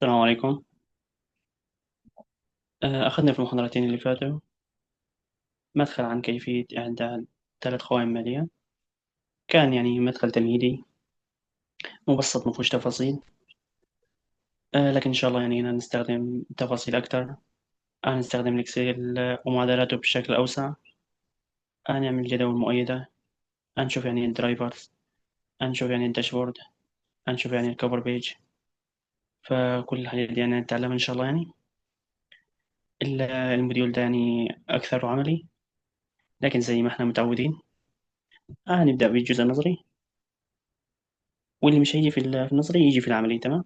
السلام عليكم. أخذنا في المحاضرتين اللي فاتوا مدخل عن كيفية إعداد 3 قوائم مالية. كان يعني مدخل تمهيدي مبسط مفهوش تفاصيل. لكن إن شاء الله يعني هنا نستخدم تفاصيل أكتر. نستخدم الإكسل ومعادلاته بشكل أوسع. نعمل جداول مؤيدة. نشوف يعني الدرايفرز. نشوف يعني الداشبورد. نشوف يعني الكفر بيج. فكل الحاجات دي يعني نتعلمها إن شاء الله يعني. الموديول ده يعني أكثر عملي، لكن زي ما احنا متعودين نبدأ بالجزء النظري، واللي مش هيجي في النظري يجي في العملي. تمام.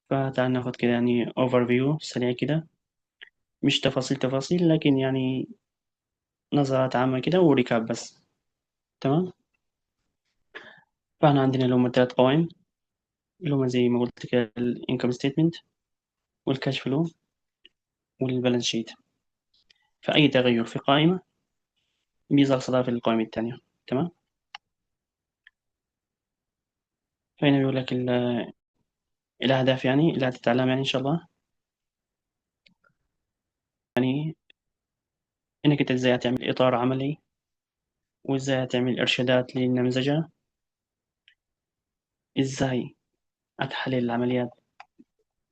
فتعال ناخد كده يعني اوفر فيو سريع كده، مش تفاصيل تفاصيل، لكن يعني نظرات عامة كده وريكاب بس. تمام. فاحنا عندنا اللي هما 3 قوائم، اللي هما زي ما قلت كده الانكم ستيتمنت والكاش فلو والبالانس شيت. فأي تغير في قائمة بيظهر صدى في القائمة الثانية. تمام. فهنا بيقول لك الأهداف يعني اللي هتتعلم يعني إن شاء الله، يعني إنك أنت إزاي هتعمل إطار عملي، وإزاي هتعمل إرشادات للنمذجة، إزاي هتحلل العمليات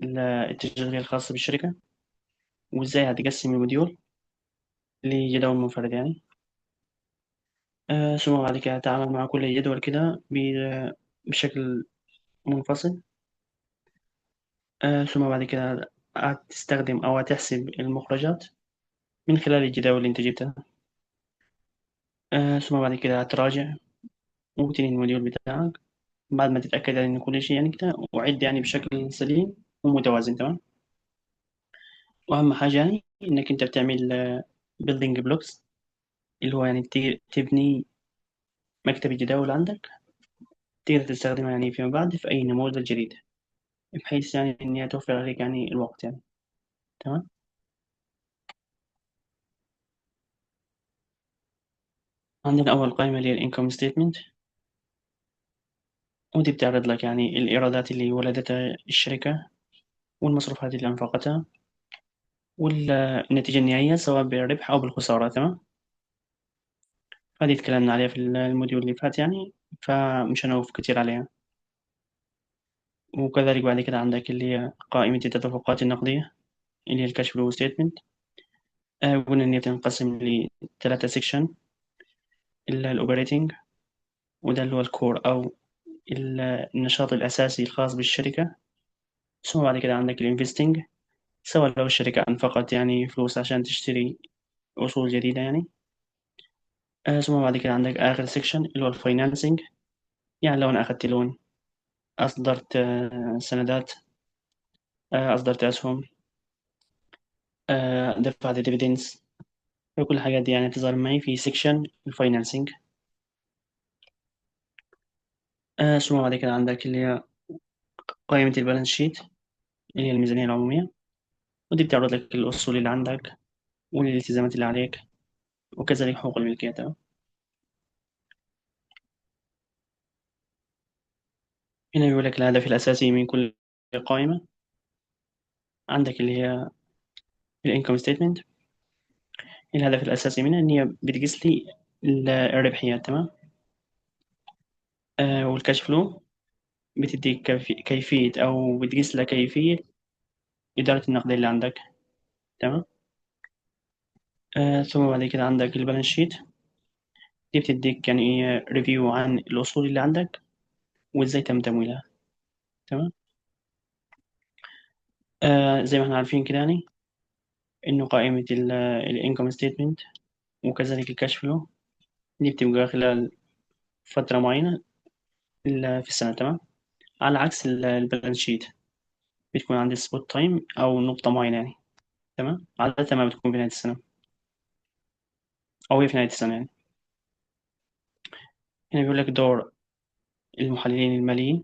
التشغيلية الخاصة بالشركة، وإزاي هتقسم الموديول لجدول منفرد يعني. ثم بعد كده هتعامل مع كل جدول كده بشكل منفصل. ثم بعد كده هتستخدم أو هتحسب المخرجات من خلال الجداول اللي أنت جبتها. ثم بعد كده هتراجع وتنهي الموديول بتاعك بعد ما تتأكد إن كل شيء يعني كده وعد يعني بشكل سليم ومتوازن. تمام. وأهم حاجة يعني إنك أنت بتعمل building blocks، اللي هو يعني تبني مكتب الجداول عندك تقدر تستخدمها يعني فيما بعد في أي نموذج جديد، بحيث يعني إن هي توفر عليك يعني الوقت يعني. تمام. عندنا أول قائمة اللي هي الانكم ستيتمنت، ودي بتعرض لك يعني الإيرادات اللي ولدتها الشركة والمصروفات اللي أنفقتها والنتيجة النهائية سواء بالربح أو بالخسارة. تمام. هذه تكلمنا عليها في الموديول اللي فات يعني، فمش هنوقف كتير عليها. وكذلك بعد كده عندك اللي هي قائمة التدفقات النقدية اللي هي الكاش فلو ستيتمنت. قلنا إن هي بتنقسم لثلاثة سيكشن: الأوبريتنج، وده اللي هو الكور أو النشاط الأساسي الخاص بالشركة. ثم بعد كده عندك الانفستنج، سواء لو الشركة أنفقت يعني فلوس عشان تشتري أصول جديدة يعني. ثم بعد كده عندك آخر سيكشن اللي هو الفاينانسنج، يعني لو أنا أخدت لون، أصدرت سندات، أصدرت أسهم، دفعت ديفيدنس. كل الحاجات دي يعني تظهر معي في سيكشن الفاينانسنج. ثم بعد كده عندك اللي هي قائمة البالانس شيت اللي هي الميزانية العمومية، ودي بتعرض لك الأصول اللي عندك والالتزامات اللي عليك وكذلك حقوق الملكية. تمام. هنا بيقول لك الهدف الأساسي من كل قائمة. عندك اللي هي الانكم ستيتمنت، الهدف الأساسي منها إن هي بتقيس لي الربحيات. تمام. والكاش فلو بتديك كيفية أو بتقيس لك كيفية إدارة النقد اللي عندك. تمام. ثم بعد كده عندك البالانس شيت، دي بتديك يعني ريفيو عن الأصول اللي عندك وإزاي تم تمويلها. تمام. زي ما احنا عارفين كده يعني إنه قائمة الانكم ستيتمنت وكذلك الكاش فلو دي بتبقى خلال فترة معينة في السنة. تمام. على عكس البالانس شيت بتكون عند سبوت تايم أو نقطة معينة يعني. تمام. عادة ما بتكون في نهاية السنة، أو هي في نهاية السنة يعني. هنا بيقول لك دور المحللين الماليين.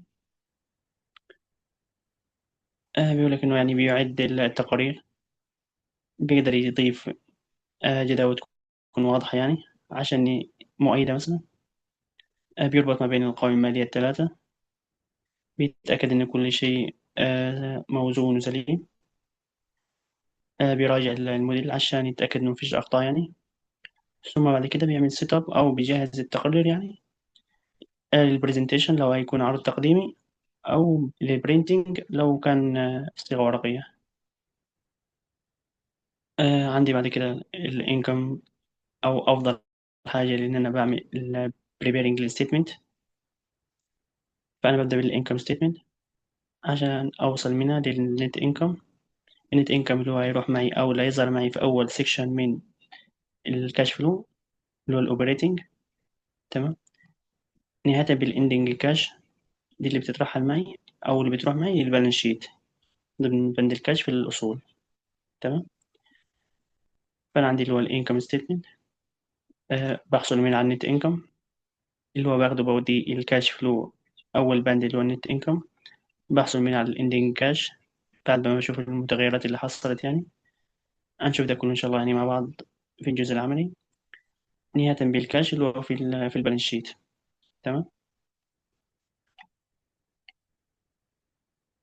بيقول لك إنه يعني بيعد التقارير، بيقدر يضيف جداول تكون واضحة يعني عشان مؤيدة مثلا. بيربط ما بين القوائم المالية الثلاثة، بيتأكد إن كل شيء موزون وسليم. بيراجع الموديل عشان يتأكد إنه مفيش أخطاء يعني. ثم بعد كده بيعمل سيت أب أو بيجهز التقرير يعني، للبرزنتيشن لو هيكون عرض تقديمي، أو للبرينتينج لو كان صيغة ورقية. عندي بعد كده الانكم، أو أفضل حاجة لأن أنا بعمل preparing الستيتمنت. فأنا ببدأ بالانكم ستيتمنت عشان أوصل منها للنت انكم. النت انكم اللي هو هيروح معي أو اللي هيظهر معي في أول سيكشن من الكاش فلو، اللي هو الأوبريتنج. تمام. نهاية بالاندنج كاش، دي اللي بتترحل معي أو اللي بتروح معي البالانس شيت ضمن بند الكاش في الأصول. تمام. فأنا عندي اللي هو الانكم ستيتمنت، بحصل من على النت انكم، اللي هو باخده بودي الكاش فلو أول بند اللي هو النت انكم، بحصل من على الاندنج كاش بعد ما بشوف المتغيرات اللي حصلت يعني. هنشوف ده كله إن شاء الله يعني مع بعض في الجزء العملي. نهاية بالكاش اللي هو في البالانس شيت. تمام.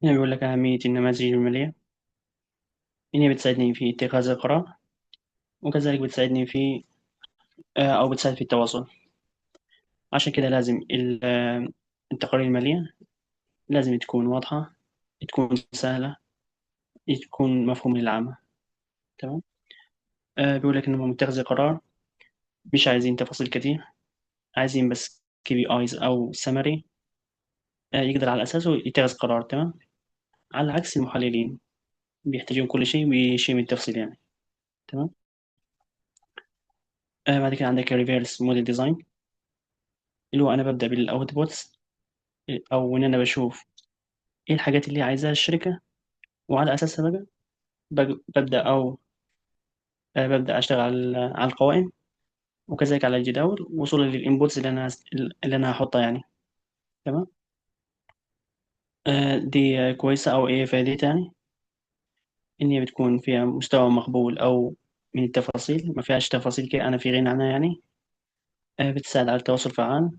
هنا بيقول لك أهمية النماذج المالية، إن هي بتساعدني في اتخاذ القرار، وكذلك بتساعدني في أو بتساعد في التواصل. عشان كده لازم التقارير المالية لازم تكون واضحة، تكون سهلة، تكون مفهوم للعامة. تمام. بيقول لك إنه متخذ قرار مش عايزين تفاصيل كتير، عايزين بس كي بي ايز أو سمري يقدر على أساسه يتخذ قرار. تمام. على عكس المحللين بيحتاجون كل شيء بشيء من التفصيل يعني. تمام. بعد كده عندك الريفيرس موديل ديزاين، اللي هو أنا ببدأ بالأوتبوتس، أو إن أنا بشوف إيه الحاجات اللي عايزاها الشركة، وعلى أساسها بقى ببدأ أو ببدأ أشتغل على القوائم، وكذلك على الجداول وصولا للإنبوتس اللي أنا هحطها يعني. تمام. دي كويسة، أو إيه فائدتها يعني؟ إن هي بتكون فيها مستوى مقبول أو من التفاصيل، ما فيهاش تفاصيل كده أنا في غنى عنها يعني. بتساعد على التواصل فعال،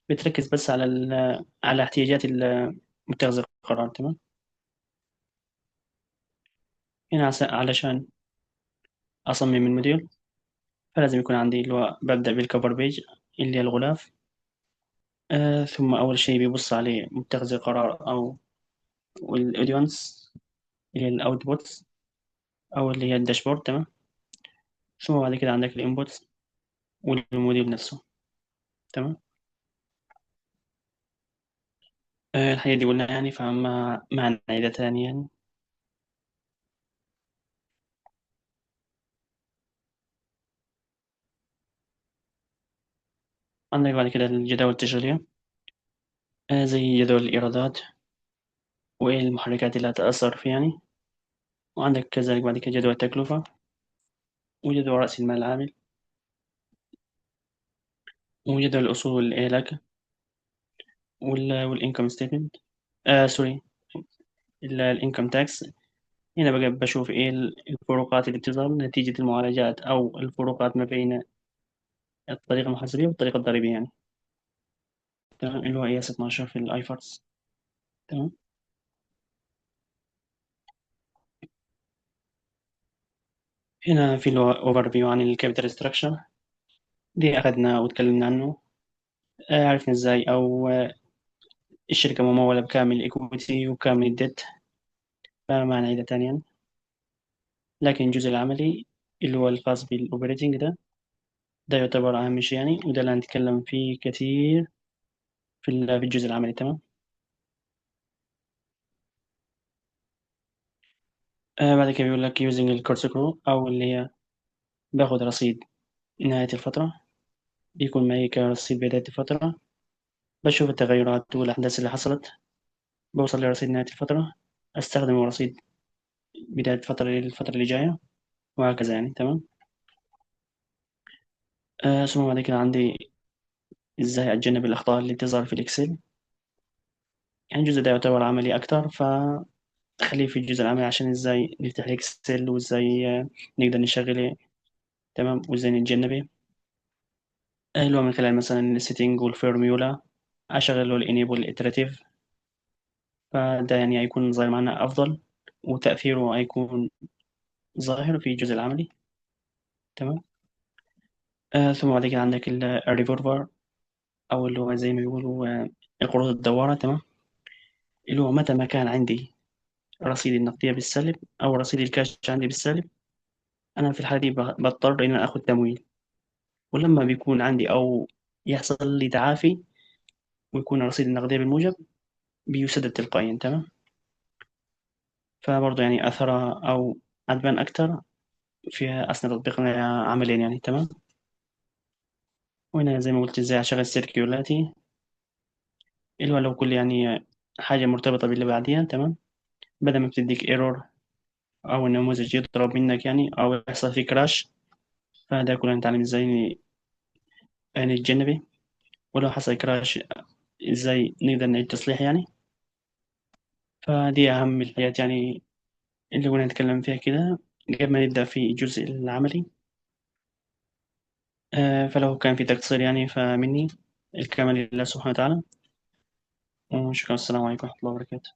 بتركز بس على احتياجات متخذ القرار. تمام. هنا علشان أصمم الموديل فلازم يكون عندي اللي هو ببدأ بالكفر بيج اللي هي الغلاف. ثم أول شيء بيبص عليه متخذ القرار أو الأودينس، اللي هي الأوتبوتس أو اللي هي الداشبورد. تمام. ثم بعد كده عندك الإنبوتس والموديل نفسه. تمام. الحاجة دي قلنا يعني، فما معنى عيدة تانية يعني. عندك بعد كده الجداول التشغيلية، زي جدول الإيرادات وإيه المحركات اللي هتأثر فيه يعني. وعندك كذلك بعد كده جدول التكلفة وجدول رأس المال العامل وجدول الأصول والإهلاك والإنكم ستيتمنت. سوري، الإنكم تاكس. هنا بقى بشوف إيه الفروقات اللي بتظهر نتيجة المعالجات أو الفروقات ما بين الطريقة المحاسبية والطريقة الضريبية يعني. تمام. اللي هو قياس 12 في الآيفرس. تمام. هنا في اللي هو أوفر فيو عن الكابيتال ستراكشر، دي أخذنا وتكلمنا عنه. عرفنا إزاي أو الشركة ممولة بكامل إيكويتي وكامل الديت، فما نعيدها تانيا. لكن الجزء العملي اللي هو الخاص بالأوبريتنج ده يعتبر أهم شيء يعني، وده اللي هنتكلم فيه كثير في الجزء العملي. تمام. بعد كده بيقول لك using الكورس كرو، أو اللي هي باخد رصيد نهاية الفترة، بيكون معي كرصيد بداية الفترة، بشوف التغيرات والأحداث اللي حصلت، بوصل لرصيد نهاية الفترة، أستخدم رصيد بداية الفترة للفترة اللي جاية، وهكذا يعني. تمام. ثم بعد كده عندي إزاي أتجنب الأخطاء اللي تظهر في الإكسل. يعني الجزء ده يعتبر عملي أكتر، فخليه في الجزء العملي عشان إزاي نفتح الإكسل وإزاي نقدر نشغله. تمام. وإزاي نتجنبه، اللي هو من خلال مثلا السيتنج والفورميولا، أشغل له الانيبل iterative، فده يعني هيكون ظاهر معنا أفضل، وتأثيره هيكون ظاهر في الجزء العملي. تمام. ثم بعد كده عندك الريفولفر، أو اللي هو زي ما بيقولوا القروض الدوارة. تمام. اللي هو متى ما كان عندي رصيد النقدية بالسالب أو رصيد الكاش عندي بالسالب، أنا في الحالة دي بضطر إن أنا آخد تمويل. ولما بيكون عندي أو يحصل لي تعافي ويكون رصيد النقدية بالموجب، بيسدد تلقائيا. تمام. فبرضه يعني أثرها أو هتبان أكتر في أثناء تطبيقنا عمليا يعني. تمام. وهنا زي ما قلت إزاي أشغل سيركيولاتي، اللي هو لو كل يعني حاجة مرتبطة باللي بعديها. تمام. بدل ما بتديك ايرور أو النموذج يضرب منك يعني أو يحصل فيه كراش، فده كله نتعلم ازاي نتجنبه. ولو حصل كراش ازاي نقدر نعيد تصليح يعني. فدي أهم الحاجات يعني اللي قلنا نتكلم فيها كده قبل ما نبدأ في الجزء العملي. فلو كان في تقصير يعني فمني، الكمال لله سبحانه وتعالى. وشكرا. السلام عليكم ورحمة الله وبركاته.